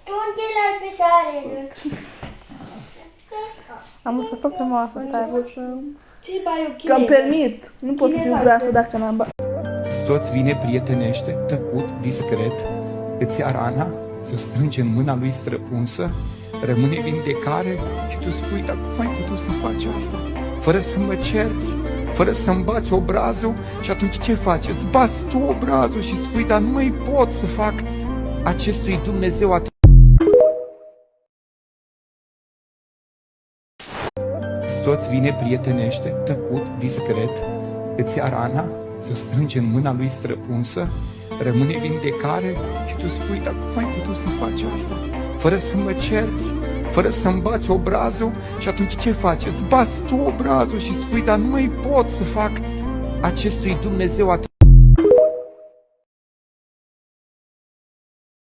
Tunghile pe soarele. Am văzut o frumoasă tare. Ce bai o Că am chineză? permit. Nu pot să fiu grasă dacă n-am bani. Toți vine prietenește, tăcut, discret, îți ia rana, ți-o strânge în mâna lui străpunsă, rămâne vindecare și tu spui, dar cum ai putut să faci asta? Fără să mă cerți, fără să-mi bați obrazul și atunci ce faci? Îți bați tu obrazul și spui, dar nu mai pot să fac acestui Dumnezeu atât. Toți vine prietenește, tăcut, discret, îți ia rana, ți-o strânge în mâna lui străpunsă, rămâne vindecare și tu spui, dar cum ai putut să faci asta? Fără să mă cerți, fără să-mi bați obrazul și atunci ce faci? Îți bați tu obrazul și spui, dar nu mai pot să fac acestui Dumnezeu atât.